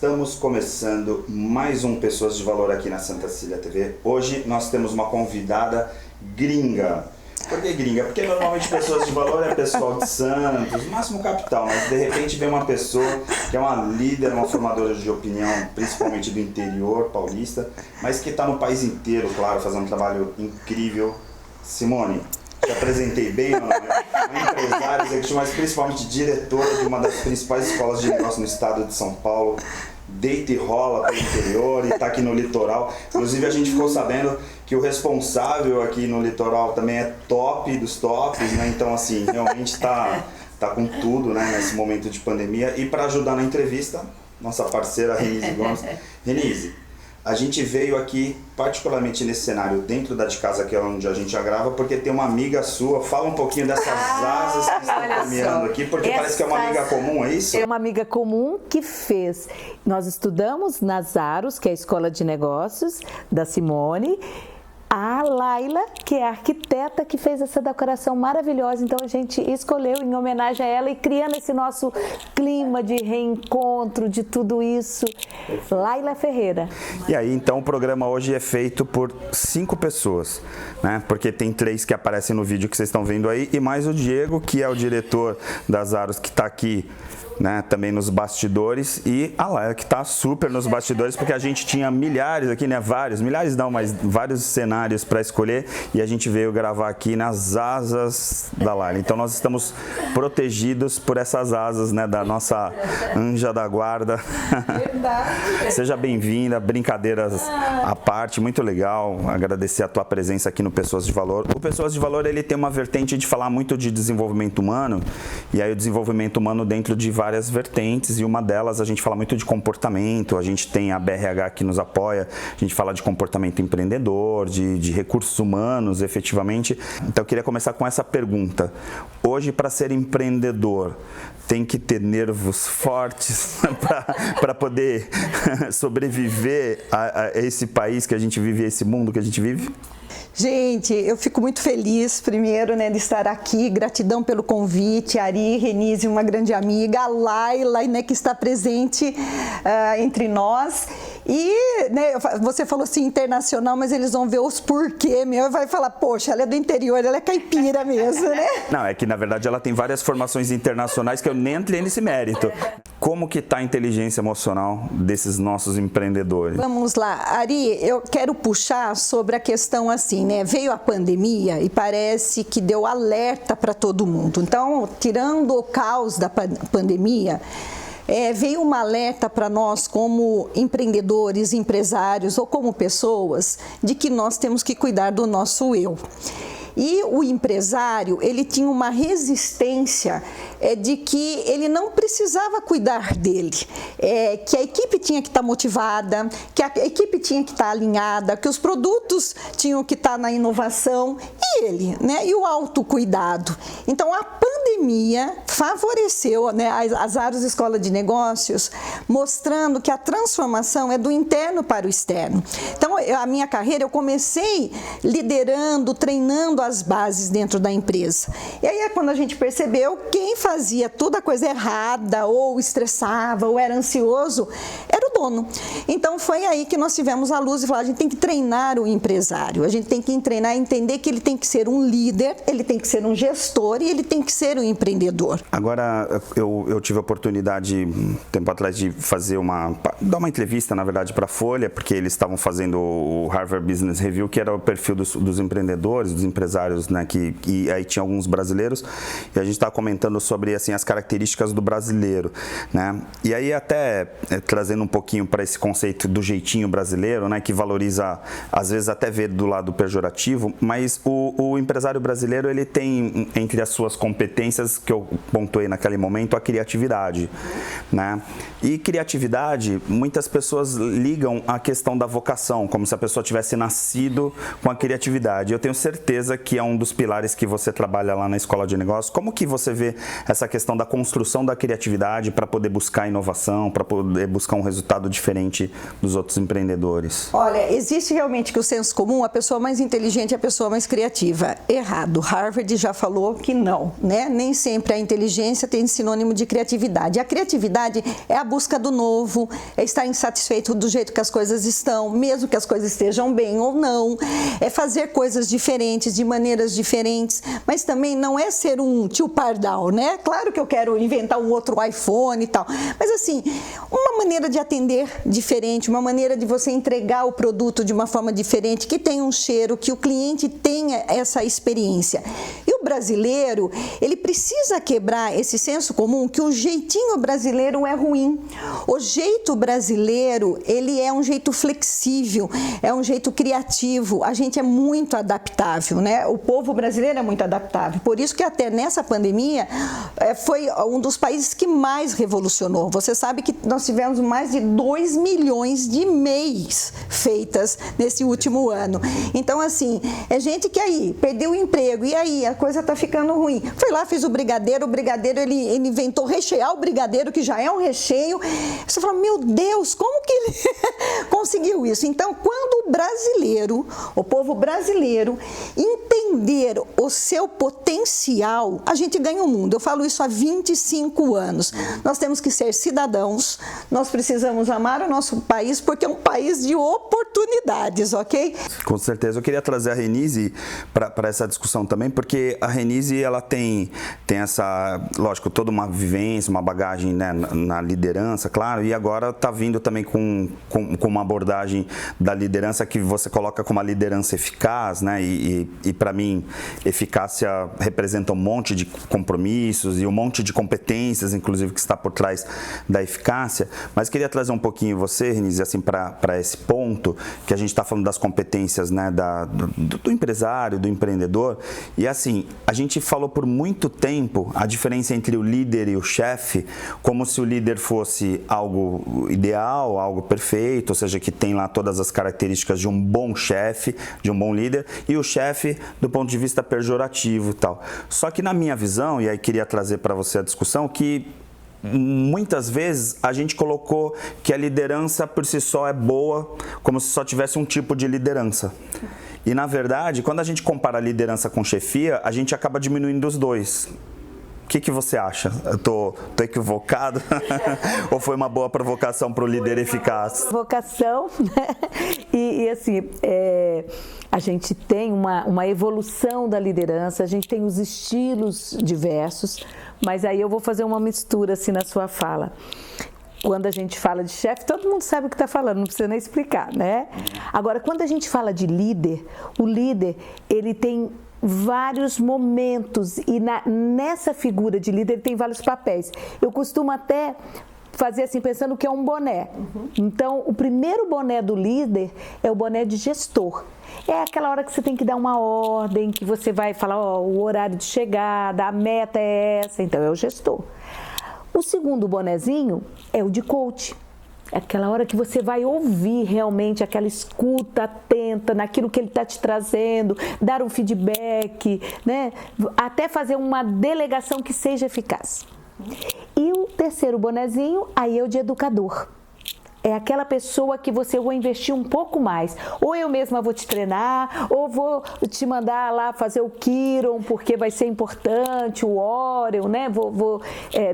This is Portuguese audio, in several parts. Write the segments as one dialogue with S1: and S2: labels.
S1: Estamos começando mais um Pessoas de Valor aqui na Santa Cecília TV. Hoje nós temos uma convidada gringa. Por que gringa? Porque normalmente Pessoas de Valor é pessoal de Santos, máximo capital, mas de repente vem uma pessoa que é uma líder, uma formadora de opinião, principalmente do interior paulista, mas que está no país inteiro, claro, fazendo um trabalho incrível. Simone, te apresentei bem, uma empresária executiva, mas principalmente diretora de uma das principais escolas de negócio no estado de São Paulo. Deita e rola pelo interior e está aqui no litoral. Inclusive a gente ficou sabendo que o responsável aqui no litoral também é top dos tops, né? Então assim, realmente está com tudo, né, nesse momento de pandemia. E para ajudar na entrevista, nossa parceira Renise Gomes. Renise, a gente veio aqui, particularmente nesse cenário, dentro da de casa, que é onde a gente já grava, porque tem uma amiga sua. Fala um pouquinho dessas asas que estão caminhando aqui, porque parece que é uma amiga comum, é isso?
S2: É uma amiga comum que fez. Nós estudamos na Zaros, que é a Escola de Negócios da Simone. A Laila, que é a arquiteta que fez essa decoração maravilhosa, então a gente escolheu em homenagem a ela e criando esse nosso clima de reencontro, de tudo isso. Laila Ferreira.
S1: E aí, então, o programa hoje é feito por 5 pessoas, né? Porque tem 3 que aparecem no vídeo que vocês estão vendo aí e mais o Diego, que é o diretor das Zaros, que está aqui, né, também nos bastidores, e a Laila, que está super nos bastidores, porque a gente tinha milhares aqui, né, vários cenários para escolher, e a gente veio gravar aqui nas asas da Laila. Então nós estamos protegidos por essas asas, né, da nossa anja da guarda. Verdade. Seja bem-vinda, brincadeiras à parte, muito legal, agradecer a tua presença aqui no Pessoas de Valor. O Pessoas de Valor, ele tem uma vertente de falar muito de desenvolvimento humano, e aí o desenvolvimento humano dentro de várias vertentes, e uma delas a gente fala muito de comportamento, a gente tem a BRH que nos apoia, a gente fala de comportamento empreendedor, de recursos humanos, efetivamente. Então eu queria começar com essa pergunta. Hoje, para ser empreendedor, tem que ter nervos fortes para poder sobreviver a esse país que a gente vive, a esse mundo que a gente vive?
S3: Gente, eu fico muito feliz, primeiro, né, de estar aqui. Gratidão pelo convite. Ari, Renise, uma grande amiga. A Laila, né, que está presente entre nós. E, né, você falou assim, internacional, mas eles vão ver os porquê, meu. Vai falar, poxa, ela é do interior, ela é caipira mesmo, né?
S1: Não, é que, na verdade, ela tem várias formações internacionais que eu nem entrei nesse mérito. Como que está a inteligência emocional desses nossos empreendedores?
S3: Vamos lá. Ari, eu quero puxar sobre a questão assim, né? Veio a pandemia e parece que deu alerta para todo mundo. Então, tirando o caos da pandemia, veio uma alerta para nós como empreendedores, empresários ou como pessoas, de que nós temos que cuidar do nosso eu. E o empresário, ele tinha uma resistência de que ele não precisava cuidar dele, que a equipe tinha que estar motivada, que a equipe tinha que estar alinhada, que os produtos tinham que estar na inovação e ele, né? E o autocuidado. Então, a pandemia favoreceu, né, a Zaros Escola de Negócios, mostrando que a transformação é do interno para o externo. Então, a minha carreira, eu comecei liderando, treinando as bases dentro da empresa. E aí é quando a gente percebeu quem fazia toda a coisa errada, ou estressava, ou era ansioso, era o dono. Então foi aí que nós tivemos a luz e falamos, a gente tem que treinar o empresário, a gente tem que treinar e entender que ele tem que ser um líder, ele tem que ser um gestor e ele tem que ser um empreendedor.
S1: Agora, eu tive a oportunidade, tempo atrás, de dar uma entrevista, na verdade, para a Folha, porque eles estavam fazendo o Harvard Business Review, que era o perfil dos empreendedores, dos empresários, né, e aí tinha alguns brasileiros, e a gente estava comentando sobre assim, as características do brasileiro, né? E aí até trazendo um pouquinho para esse conceito do jeitinho brasileiro, né, que valoriza, às vezes até vê do lado pejorativo, mas o empresário brasileiro, ele tem entre as suas competências, que eu pontuei naquele momento, a criatividade, né? E criatividade, muitas pessoas ligam à questão da vocação, como se a pessoa tivesse nascido com a criatividade. Eu tenho certeza que é um dos pilares que você trabalha lá na Escola de Negócios. Como que você vê essa questão da construção da criatividade para poder buscar inovação, para poder buscar um resultado diferente dos outros empreendedores?
S3: Olha, existe realmente que o senso comum, a pessoa mais inteligente é a pessoa mais criativa. Errado. Harvard já falou que não, né? Nem sempre a inteligência tem sinônimo de criatividade. A criatividade é a busca do novo, é estar insatisfeito do jeito que as coisas estão, mesmo que as coisas estejam bem ou não, é fazer coisas diferentes, de maneiras diferentes, mas também não é ser um tio pardal, né? Claro que eu quero inventar um outro iPhone e tal, mas assim, uma maneira de atender diferente, uma maneira de você entregar o produto de uma forma diferente, que tenha um cheiro, que o cliente tenha essa experiência. E o brasileiro, ele precisa quebrar esse senso comum que o jeitinho brasileiro é ruim. O jeito brasileiro, ele é um jeito flexível, é um jeito criativo, a gente é muito adaptável, né? O povo brasileiro é muito adaptável, por isso que até nessa pandemia foi um dos países que mais revolucionou. Você sabe que nós tivemos mais de 2 milhões de e-mails feitas nesse último ano. Então, assim, é gente que aí perdeu o emprego, e aí a coisa tá ficando ruim. Foi lá, fez o brigadeiro ele inventou rechear o brigadeiro, que já é um recheio. Você fala, meu Deus, como que ele conseguiu isso? Então, quando o brasileiro, o povo brasileiro, entender o seu potencial, a gente ganha o mundo. Eu falo isso há 25 anos. Nós temos que ser cidadãos, nós precisamos amar o nosso país, porque é um país de oportunidades, ok?
S1: Com certeza. Eu queria trazer a Renise para essa discussão também, porque a Renise, ela tem essa, lógico, toda uma vivência, uma bagagem, né, na liderança, claro, e agora está vindo também com uma abordagem da liderança que você coloca como uma liderança eficaz, né, e para mim, eficácia representa um monte de compromissos e um monte de competências, inclusive, que está por trás da eficácia, mas queria trazer um pouquinho você, Renise, assim, para esse ponto, que a gente está falando das competências, né, do empresário, do empreendedor, e assim, a gente falou por muito tempo a diferença entre o líder e o chefe, como se o líder fosse algo ideal, algo perfeito, ou seja, que tem lá todas as características de um bom chefe, de um bom líder, e o chefe do ponto de vista pejorativo e tal. Só que na minha visão, e aí queria trazer para você a discussão, que muitas vezes a gente colocou que a liderança por si só é boa, como se só tivesse um tipo de liderança. E na verdade, quando a gente compara a liderança com chefia, a gente acaba diminuindo os dois. O que você acha? Eu tô equivocado? Ou foi uma boa provocação para o líder eficaz?
S2: Provocação, né? E assim, a gente tem uma evolução da liderança, a gente tem os estilos diversos, mas aí eu vou fazer uma mistura assim na sua fala. Quando a gente fala de chefe, todo mundo sabe o que está falando, não precisa nem explicar, né? Agora, quando a gente fala de líder, o líder, ele tem vários momentos e nessa figura de líder ele tem vários papéis. Eu costumo até fazer assim, pensando que é um boné. Então, o primeiro boné do líder é o boné de gestor. É aquela hora que você tem que dar uma ordem, que você vai falar, ó, o horário de chegada, a meta é essa, então é o gestor. O segundo bonezinho é o de coach. É aquela hora que você vai ouvir realmente aquela escuta atenta naquilo que ele está te trazendo, dar um feedback, né? Até fazer uma delegação que seja eficaz. E o terceiro bonezinho, aí é o de educador. É aquela pessoa que você vai investir um pouco mais. Ou eu mesma vou te treinar, ou vou te mandar lá fazer o Kiron, porque vai ser importante, o Oreo, né? Vou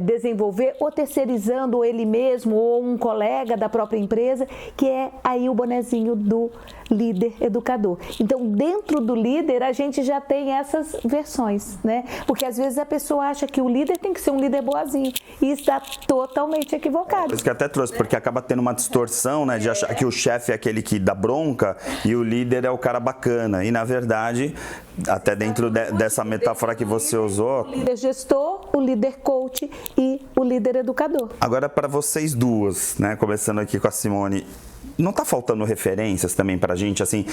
S2: desenvolver, ou terceirizando ele mesmo, ou um colega da própria empresa, que é aí o bonezinho do líder educador. Então, dentro do líder, a gente já tem essas versões, né? Porque às vezes a pessoa acha que o líder tem que ser um líder boazinho, e está totalmente equivocado.
S1: Por isso que até trouxe, porque acaba tendo uma distorção, né, de achar que o chefe é aquele que dá bronca e o líder é o cara bacana. E na verdade, até dentro dessa metáfora que você usou,
S2: o líder gestor, o líder coach e o líder educador.
S1: Agora para vocês duas, né, começando aqui com a Simone, não está faltando referências também para a gente? Assim,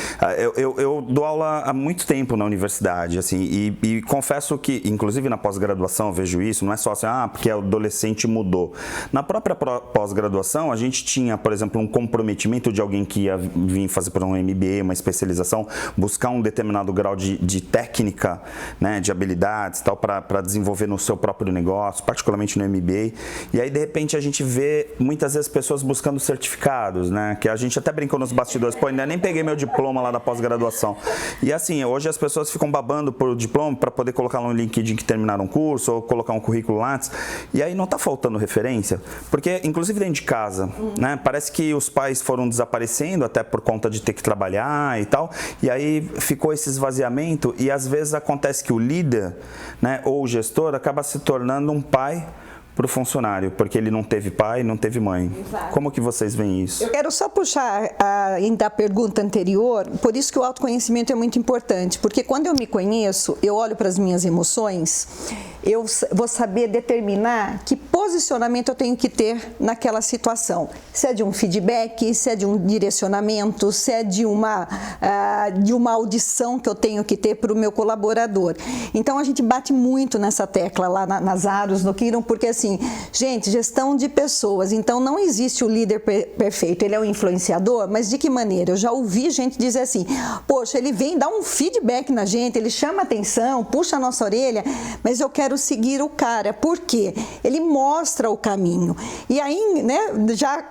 S1: eu dou aula há muito tempo na universidade, assim, e confesso que, inclusive na pós-graduação, eu vejo isso, não é só assim, porque o adolescente mudou. Na própria pós-graduação, a gente tinha, por exemplo, um comprometimento de alguém que ia vir fazer por um MBA, uma especialização, buscar um determinado grau de técnica, né, de habilidades, tal, para desenvolver no seu próprio negócio, particularmente no MBA. E aí, de repente, a gente vê muitas vezes pessoas buscando certificados, né, que a gente até brincou nos bastidores, ainda nem peguei meu diploma lá da pós-graduação. E assim, hoje as pessoas ficam babando por diploma para poder colocar no LinkedIn que terminaram um curso ou colocar um currículo Lattes. E aí não está faltando referência, porque inclusive dentro de casa, né, parece que os pais foram desaparecendo até por conta de ter que trabalhar e tal, e aí ficou esse esvaziamento e às vezes acontece que o líder, né, ou o gestor acaba se tornando um pai para o funcionário, porque ele não teve pai, não teve mãe.
S3: Exato.
S1: Como que vocês veem isso? Eu
S3: quero só puxar ainda a pergunta anterior, por isso que o autoconhecimento é muito importante, porque quando eu me conheço, eu olho para as minhas emoções, eu vou saber determinar que posicionamento eu tenho que ter naquela situação. Se é de um feedback, se é de um direcionamento, se é de uma audição que eu tenho que ter para o meu colaborador. Então a gente bate muito nessa tecla lá nas Aros, no Kiron, porque assim, gente, gestão de pessoas, então não existe o líder perfeito, ele é o influenciador, mas de que maneira? Eu já ouvi gente dizer assim, poxa, ele vem dar um feedback na gente, ele chama atenção, puxa a nossa orelha, mas eu quero seguir o cara, por quê? Ele mostra o caminho, e aí, né, já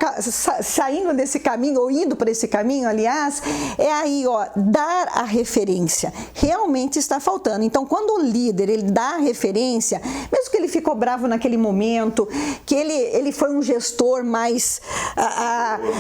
S3: saindo desse caminho, ou indo para esse caminho, aliás, é aí, ó, dar a referência, realmente está faltando. Então, quando o líder, ele dá a referência, mesmo que ele ficou bravo naquele momento, que ele foi um gestor mais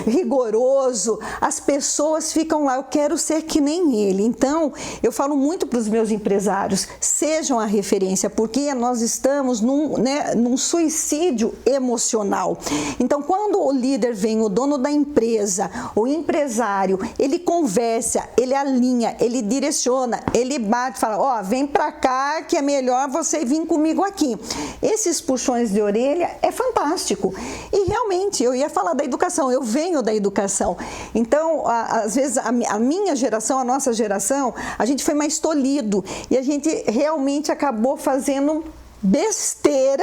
S3: rigoroso, as pessoas ficam lá, eu quero ser que nem ele. Então, eu falo muito para os meus empresários, sejam a referência, porque nós estamos num suicídio emocional. Então, quando o líder vem, o dono da empresa, o empresário, ele conversa, ele alinha, ele direciona, ele bate, fala, ó, vem pra cá que é melhor você vir comigo aqui. Esses puxões de orelha é fantástico. E realmente, eu ia falar da educação, eu venho da educação. Então, às vezes, a minha geração, a nossa geração, a gente foi mais tolhido e a gente realmente acabou fazendo besteira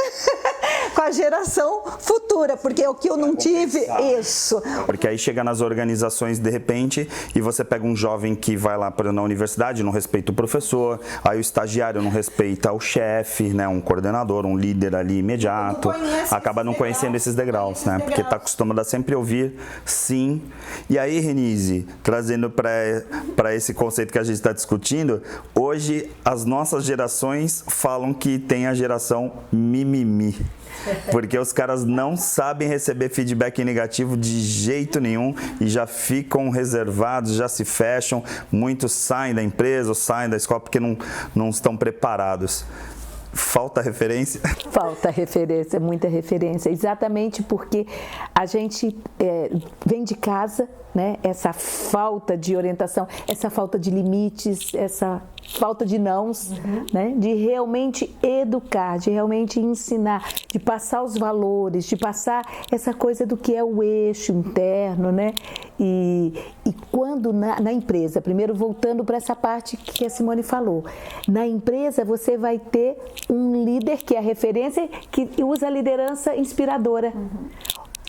S3: com a geração futura, porque o que eu não tive, isso.
S1: Porque aí chega nas organizações de repente e você pega um jovem que vai lá na universidade, não respeita o professor, aí o estagiário não respeita o chefe, né, um coordenador, um líder ali imediato, acaba não conhecendo esses degraus, né, porque está acostumado a sempre ouvir sim. E aí, Renise, trazendo para esse conceito que a gente está discutindo, hoje as nossas gerações falam que tem a geração mimimi, porque os caras não sabem receber feedback negativo de jeito nenhum e já ficam reservados, já se fecham, muitos saem da empresa ou saem da escola porque não estão preparados. Falta referência?
S2: Falta referência, muita referência, exatamente porque a gente vem de casa, né? Essa falta de orientação, essa falta de limites, essa falta de nãos, né? De realmente educar, de realmente ensinar, de passar os valores, de passar essa coisa do que é o eixo interno, né? E quando na empresa, primeiro voltando para essa parte que a Simone falou, na empresa você vai ter um líder que é a referência, que usa a liderança inspiradora,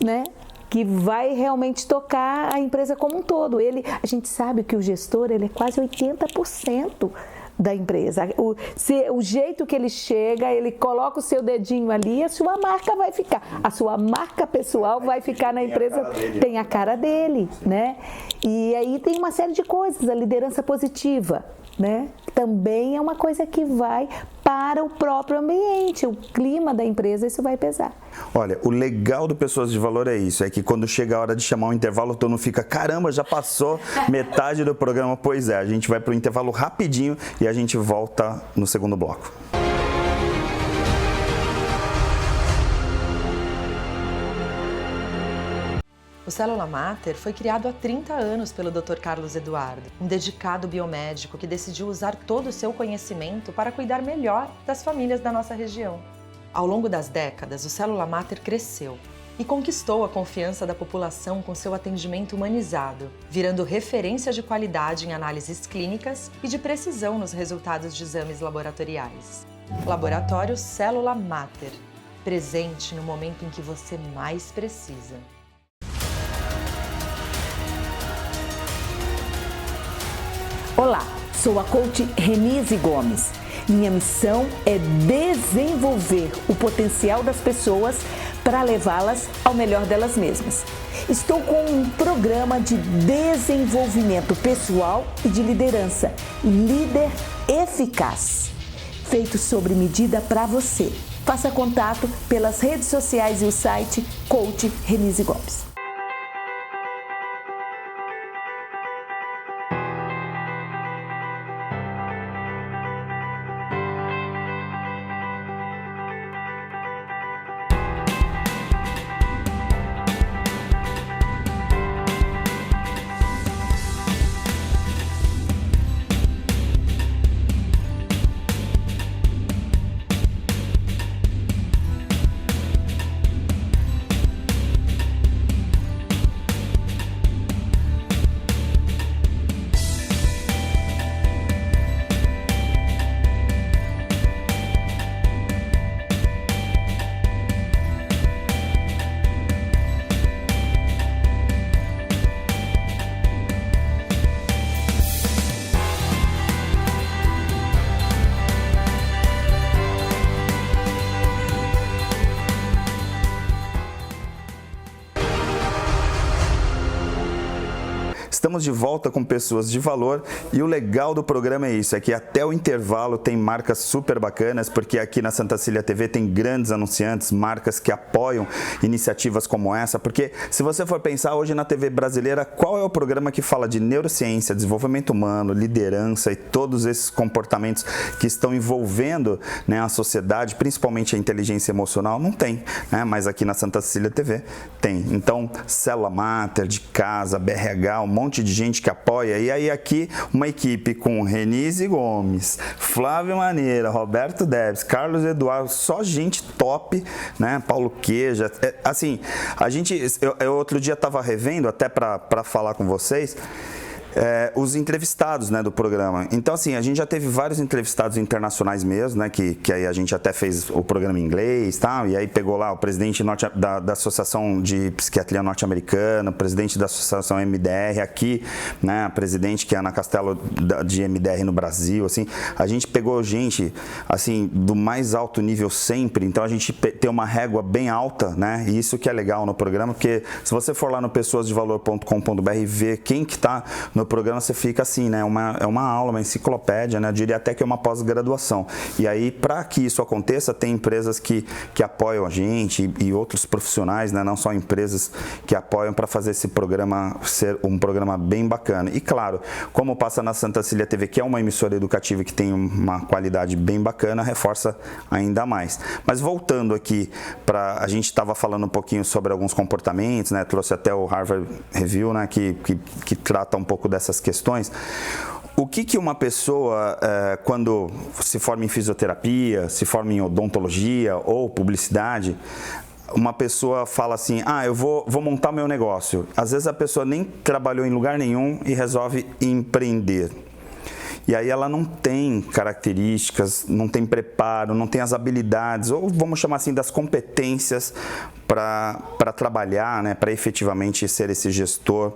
S2: né? Que vai realmente tocar a empresa como um todo. A gente sabe que o gestor, ele é quase 80% da empresa. O jeito que ele chega, ele coloca o seu dedinho ali, a sua marca vai ficar. A sua marca pessoal vai ficar na empresa, tem a cara dele, né? E aí tem uma série de coisas, a liderança positiva, né? Também é uma coisa que vai para o próprio ambiente, o clima da empresa, isso vai pesar.
S1: Olha, o legal do Pessoas de Valor é isso, é que quando chega a hora de chamar um intervalo, todo mundo fica, caramba, já passou metade do programa. Pois é, a gente vai para o intervalo rapidinho e a gente volta no segundo bloco.
S4: O Célula Mater foi criado há 30 anos pelo Dr. Carlos Eduardo, um dedicado biomédico que decidiu usar todo o seu conhecimento para cuidar melhor das famílias da nossa região. Ao longo das décadas, o Célula Mater cresceu e conquistou a confiança da população com seu atendimento humanizado, virando referência de qualidade em análises clínicas e de precisão nos resultados de exames laboratoriais. Laboratório Célula Mater, presente no momento em que você mais precisa.
S2: Olá, sou a coach Renise Gomes. Minha missão é desenvolver o potencial das pessoas para levá-las ao melhor delas mesmas. Estou com um programa de desenvolvimento pessoal e de liderança, Líder Eficaz, feito sobre medida para você. Faça contato pelas redes sociais e o site Coach Renise Gomes.
S1: Estamos de volta com pessoas de valor e o legal do programa é isso, é que até o intervalo tem marcas super bacanas, porque aqui na Santa Cília TV tem grandes anunciantes, marcas que apoiam iniciativas como essa, porque se você for pensar hoje na TV brasileira, qual é o programa que fala de neurociência, desenvolvimento humano, liderança e todos esses comportamentos que estão envolvendo, né, a sociedade, principalmente a inteligência emocional? Não tem, né? Mas aqui na Santa Cília TV tem. Então, Célula Mater, de casa, BRH, um monte de gente que apoia. E aí aqui uma equipe com Renise Gomes, Flávio Maneira, Roberto Debs, Carlos Eduardo, só gente top, né? Paulo Queja. Assim, a gente, eu outro dia estava revendo até para falar com vocês. Os entrevistados, né, do programa. Então, assim, a gente já teve vários entrevistados internacionais mesmo, né, que aí a gente até fez o programa em inglês e tal, e aí pegou lá o presidente da Associação de Psiquiatria Norte-Americana, o presidente da Associação MDR aqui, né, a presidente que é Ana Castelo de MDR no Brasil, assim. A gente pegou gente, assim, do mais alto nível sempre, então a gente tem uma régua bem alta, né, e isso que é legal no programa, porque se você for lá no pessoasdevalor.com.br e ver quem que tá no programa, você fica assim, né? É uma aula, uma enciclopédia, né? Eu diria até que é uma pós-graduação. E aí, para que isso aconteça, tem empresas que apoiam a gente e outros profissionais, né? Não só empresas que apoiam para fazer esse programa ser um programa bem bacana. E claro, como passa na Santa Cília TV, que é uma emissora educativa que tem uma qualidade bem bacana, reforça ainda mais. Mas voltando aqui, a gente estava falando um pouquinho sobre alguns comportamentos, né? Trouxe até o Harvard Review, né? Que trata um pouco dessas questões. O que uma pessoa, quando se forma em fisioterapia, se forma em odontologia ou publicidade, uma pessoa fala assim, eu vou montar meu negócio. Às vezes a pessoa nem trabalhou em lugar nenhum e resolve empreender. E aí ela não tem características, não tem preparo, não tem as habilidades, ou vamos chamar assim, das competências para trabalhar, né, para efetivamente ser esse gestor.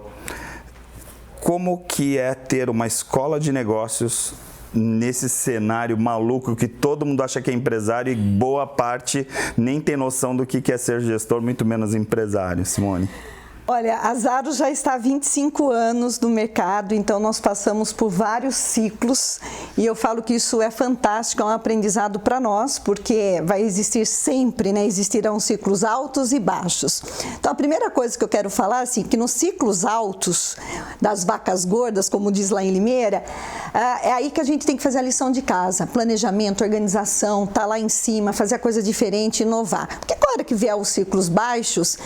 S1: Como que é ter uma escola de negócios nesse cenário maluco que todo mundo acha que é empresário e boa parte nem tem noção do que é ser gestor, muito menos empresário, Simone?
S3: Olha, a Zaros já está há 25 anos no mercado, então nós passamos por vários ciclos e eu falo que isso é fantástico, é um aprendizado para nós, porque vai existir sempre, né? Existirão ciclos altos e baixos. Então a primeira coisa que eu quero falar, assim, que nos ciclos altos das vacas gordas, como diz lá em Limeira, é aí que a gente tem que fazer a lição de casa, planejamento, organização, tá lá em cima, fazer a coisa diferente, inovar. Porque agora que vier os ciclos baixos,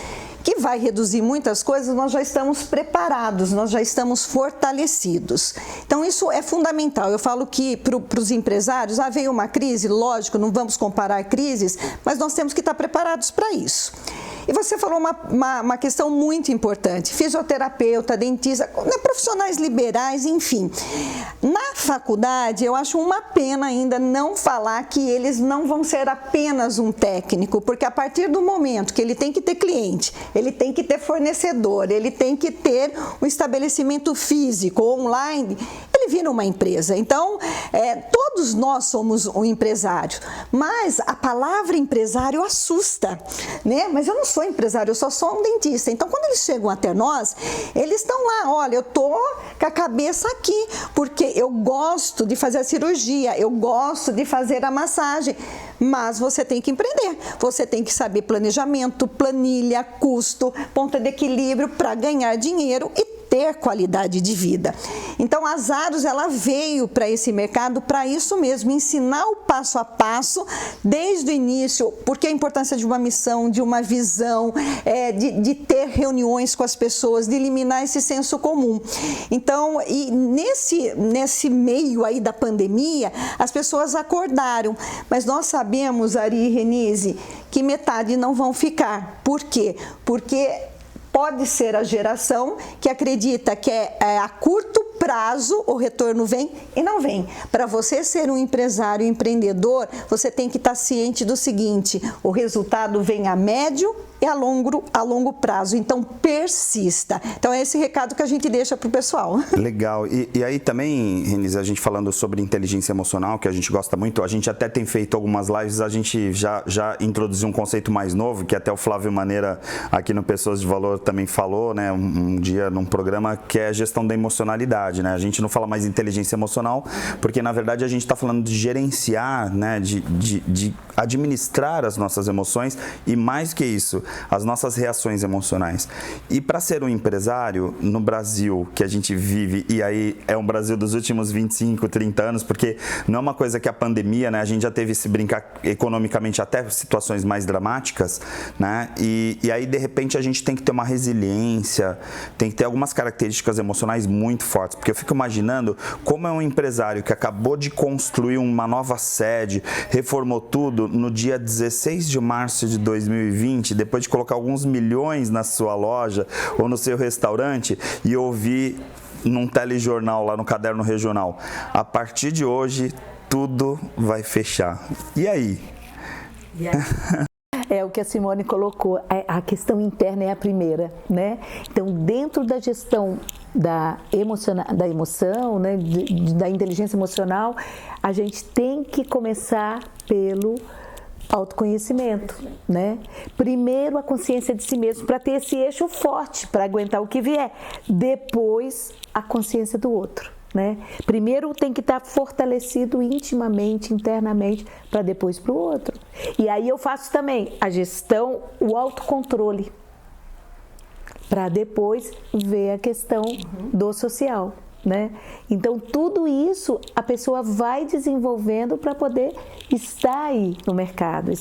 S3: que vai reduzir muitas coisas, nós já estamos preparados, nós já estamos fortalecidos. Então, isso é fundamental. Eu falo que para os empresários, veio uma crise, lógico, não vamos comparar crises, mas nós temos que estar preparados para isso. E você falou uma questão muito importante, fisioterapeuta, dentista, profissionais liberais, enfim. Na faculdade, eu acho uma pena ainda não falar que eles não vão ser apenas um técnico, porque a partir do momento que ele tem que ter cliente, ele tem que ter fornecedor, ele tem que ter um estabelecimento físico, online, ele vira uma empresa. Então, todos nós somos um empresário, mas a palavra empresário assusta, né? Mas eu não sou empresário, eu só sou um dentista. Então, quando eles chegam até nós, eles estão lá, olha, eu tô com a cabeça aqui, porque eu gosto de fazer a cirurgia, eu gosto de fazer a massagem, mas você tem que empreender, você tem que saber planejamento, planilha, custo, ponto de equilíbrio para ganhar dinheiro e ter qualidade de vida. Então, a Zaros, ela veio para esse mercado para isso mesmo, ensinar o passo a passo, desde o início, porque a importância de uma missão, de uma visão, de ter reuniões com as pessoas, de eliminar esse senso comum. Então, e nesse meio aí da pandemia, as pessoas acordaram, mas nós sabemos, Ari e Renise, que metade não vão ficar. Por quê? Porque pode ser a geração que acredita que a curto prazo o retorno vem e não vem. Para você ser um empresário, empreendedor, você tem que estar ciente do seguinte: o resultado vem a médio e a longo prazo. Então, persista. Então, é esse recado que a gente deixa para o pessoal.
S1: Legal. E aí também, Renise, a gente falando sobre inteligência emocional, que a gente gosta muito, a gente até tem feito algumas lives, a gente já introduziu um conceito mais novo, que até o Flávio Maneira, aqui no Pessoas de Valor, também falou, né, um dia num programa, que é a gestão da emocionalidade, né? A gente não fala mais inteligência emocional, porque na verdade a gente está falando de gerenciar, né, de administrar as nossas emoções e, mais que isso, as nossas reações emocionais. E para ser um empresário no Brasil que a gente vive, e aí é um Brasil dos últimos 25, 30 anos, porque não é uma coisa que a pandemia, né, a gente já teve se brincar economicamente até situações mais dramáticas, né, e aí de repente a gente tem que ter uma resiliência, tem que ter algumas características emocionais muito fortes, porque eu fico imaginando como é um empresário que acabou de construir uma nova sede, reformou tudo no dia 16 de março de 2020, depois de colocar alguns milhões na sua loja ou no seu restaurante, e ouvir num telejornal lá no Caderno Regional: a partir de hoje tudo vai fechar. E aí?
S2: É o que a Simone colocou, a questão interna é a primeira, né? Então, dentro da gestão da emoção, né, da inteligência emocional, a gente tem que começar pelo autoconhecimento, né? Primeiro a consciência de si mesmo, para ter esse eixo forte, para aguentar o que vier. Depois, a consciência do outro, né? Primeiro tem que estar fortalecido intimamente, internamente, para depois para o outro. E aí eu faço também a gestão, o autocontrole, para depois ver a questão do social, né? Então, tudo isso a pessoa vai desenvolvendo para poder estar aí no mercado.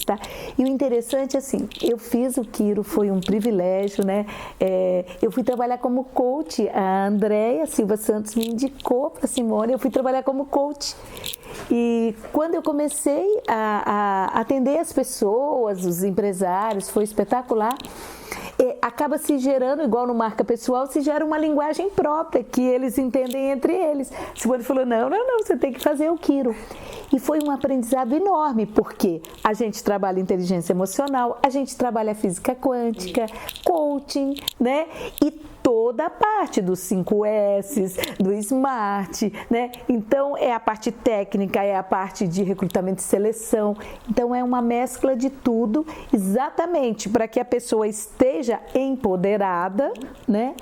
S2: E o interessante, assim, eu fiz o Quiro, foi um privilégio, né? Eu fui trabalhar como coach, a Andréia Silva Santos me indicou para a Simone, eu fui trabalhar como coach. E quando eu comecei a atender as pessoas, os empresários, foi espetacular. Acaba se gerando, igual no marca pessoal, se gera uma linguagem própria que eles entendem entre eles. Simone falou, não, você tem que fazer o Quiro. E foi um aprendizado enorme, porque a gente trabalha inteligência emocional, a gente trabalha física quântica, coaching, né? E toda a parte dos 5S, do Smart, né? Então, é a parte técnica, é a parte de recrutamento e seleção. Então, é uma mescla de tudo, exatamente para que a pessoa esteja empoderada, né?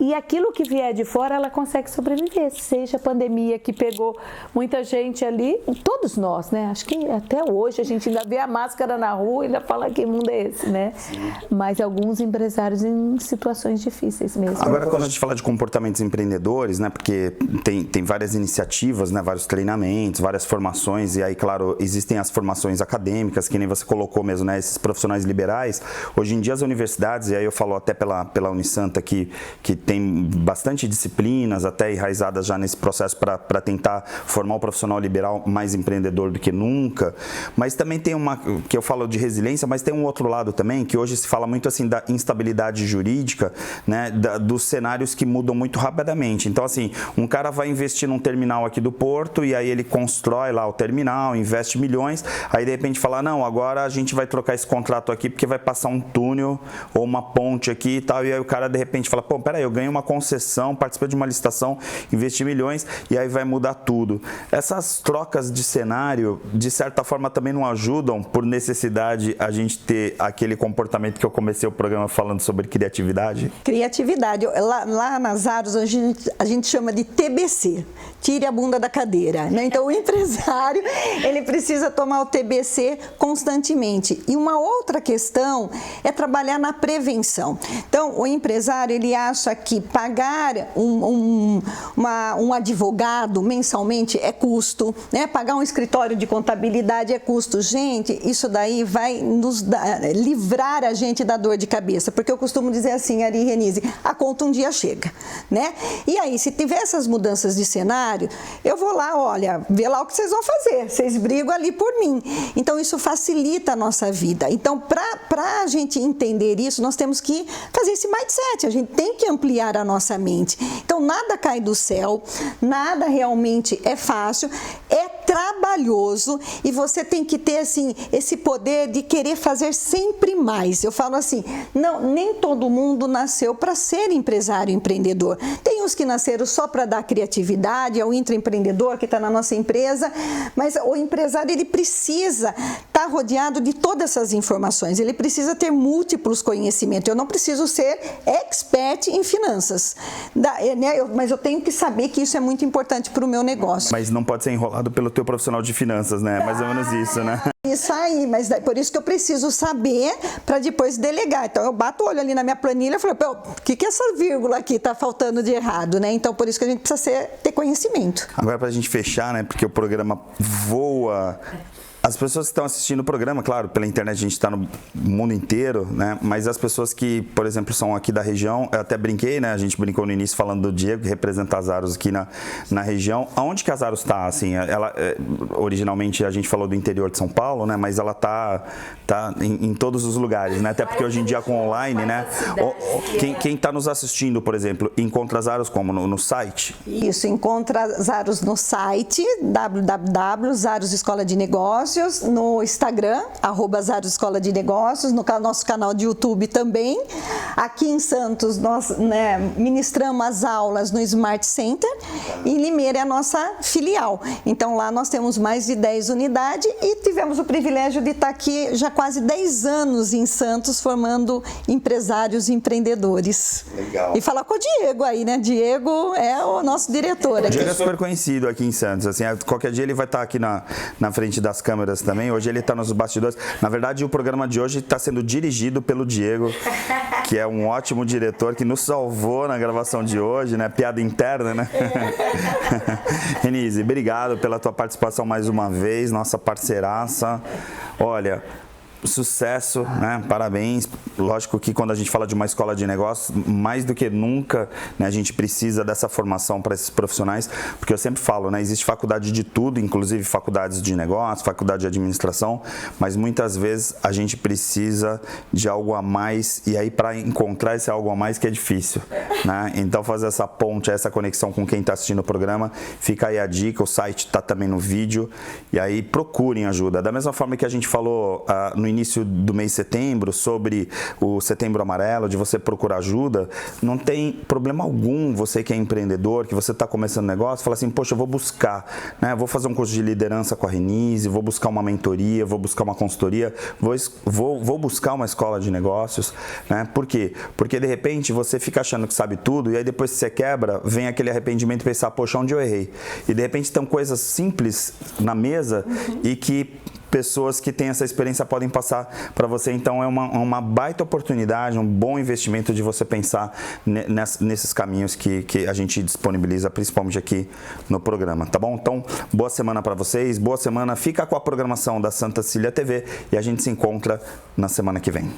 S2: E aquilo que vier de fora, ela consegue sobreviver. Seja a pandemia que pegou muita gente ali, todos nós, né? Acho que até hoje a gente ainda vê a máscara na rua e ainda fala que mundo é esse, né? Sim. Mas alguns empresários em situações difíceis mesmo.
S1: Agora, quando a gente fala de comportamentos empreendedores, né? Porque tem várias iniciativas, né? Vários treinamentos, várias formações, e aí, claro, existem as formações acadêmicas, que nem você colocou mesmo, né? Esses profissionais liberais. Hoje em dia as universidades, e aí eu falo até pela Unisanta que tem bastante disciplinas, até enraizadas já nesse processo para tentar formar o profissional liberal mais empreendedor do que nunca, mas também tem uma, que eu falo de resiliência, mas tem um outro lado também, que hoje se fala muito assim da instabilidade jurídica, né, dos cenários que mudam muito rapidamente. Então, assim, um cara vai investir num terminal aqui do Porto e aí ele constrói lá o terminal, investe milhões, aí de repente fala, não, agora a gente vai trocar esse contrato aqui porque vai passar um túnel ou uma ponte aqui e tal, e aí o cara de repente fala, pô, peraí, eu ganhei uma concessão, participei de uma licitação, investi milhões e aí vai mudar tudo. Essas trocas de cenário, de certa forma, também não ajudam, por necessidade, a gente ter aquele comportamento que eu comecei o programa falando sobre criatividade?
S3: Criatividade. Lá nas Aros, a gente chama de TBC, tire a bunda da cadeira, né? Então, o empresário, ele precisa tomar o TBC constantemente. E uma outra questão é trabalhar na prevenção. Então, o empresário, ele acha que pagar um advogado mensalmente é custo, né? Pagar um escritório de contabilidade é custo. Gente, isso daí vai nos livrar a gente da dor de cabeça, porque eu costumo dizer assim, Ari e Renise, a conta um dia chega, né? E aí, se tiver essas mudanças de cenário, eu vou lá, olha, vê lá o que vocês vão fazer, vocês brigam ali por mim. Então, isso facilita a nossa vida. Então, para a gente entender isso, nós temos que fazer esse mindset, a gente tem que ampliar a nossa mente. Então, nada cai do céu, nada realmente é fácil, é trabalhoso e você tem que ter, assim, esse poder de querer fazer sempre mais. Eu falo assim, não, nem todo mundo nasceu para ser empresário, empreendedor. Tem uns que nasceram só para dar criatividade, é o intraempreendedor que está na nossa empresa, mas o empresário, ele precisa estar rodeado de todas essas informações, ele precisa ter múltiplos conhecimentos. Eu não preciso ser expert em finanças, mas eu tenho que saber que isso é muito importante para o meu negócio.
S1: Mas não pode ser enrolado pelo teu profissional de finanças, né? Mais ou menos isso, né?
S3: Isso aí, mas por isso que eu preciso saber para depois delegar. Então, eu bato o olho ali na minha planilha e falo, o que essa vírgula aqui está faltando de errado, né? Então, por isso que a gente precisa ter conhecimento.
S1: Agora, para a gente fechar, né? Porque o programa voa. As pessoas que estão assistindo o programa, claro, pela internet a gente está no mundo inteiro, né? Mas as pessoas que, por exemplo, são aqui da região, eu até brinquei, né? A gente brincou no início falando do Diego, que representa as Aros aqui na região. Aonde que as Aros está, assim? Ela, originalmente a gente falou do interior de São Paulo, né? Mas ela tá em todos os lugares, né? Até porque hoje em dia com online, né? Quem está nos assistindo, por exemplo, encontra as Aros como? No site?
S3: Isso, encontra as Aros no site, www.Aros Escola de Negócios, no Instagram, @Aros Escola de Negócios, no nosso canal de YouTube também. Aqui em Santos, nós, né, ministramos as aulas no Smart Center e em Limeira é a nossa filial. Então, lá nós temos mais de 10 unidades e tivemos o privilégio de estar aqui já quase 10 anos em Santos, formando empresários e empreendedores.
S1: Legal.
S3: E falar com o Diego aí, né? Diego é o nosso diretor aqui.
S1: O Diego é super conhecido aqui em Santos, assim, qualquer dia ele vai estar aqui na frente das câmeras também. Hoje ele está nos bastidores. Na verdade, o programa de hoje está sendo dirigido pelo Diego, que é um ótimo diretor, que nos salvou na gravação de hoje, né? Piada interna, né? Renise, obrigado pela tua participação mais uma vez, nossa parceiraça. Olha, sucesso, né? Parabéns. Lógico que quando a gente fala de uma escola de negócios, mais do que nunca, né, a gente precisa dessa formação para esses profissionais, porque eu sempre falo, né, existe faculdade de tudo, inclusive faculdades de negócios, faculdade de administração, mas muitas vezes a gente precisa de algo a mais, e aí para encontrar esse algo a mais que é difícil, né? Então fazer essa ponte, essa conexão com quem está assistindo o programa, fica aí a dica, o site está também no vídeo, e aí procurem ajuda. Da mesma forma que a gente falou no início do mês de setembro sobre o Setembro Amarelo, de você procurar ajuda, não tem problema algum você que é empreendedor, que você está começando negócio, fala assim, poxa, eu vou buscar, né? Vou fazer um curso de liderança com a Renise, vou buscar uma mentoria, vou buscar uma consultoria, vou buscar uma escola de negócios, né? Por quê? Porque de repente você fica achando que sabe tudo e aí depois que você quebra, vem aquele arrependimento e pensar, poxa, onde eu errei? E de repente estão coisas simples na mesa e que pessoas que têm essa experiência podem passar para você. Então é uma baita oportunidade, um bom investimento de você pensar nesses caminhos que a gente disponibiliza, principalmente aqui no programa, tá bom? Então, boa semana para vocês, boa semana, fica com a programação da Santa Cecília TV e a gente se encontra na semana que vem.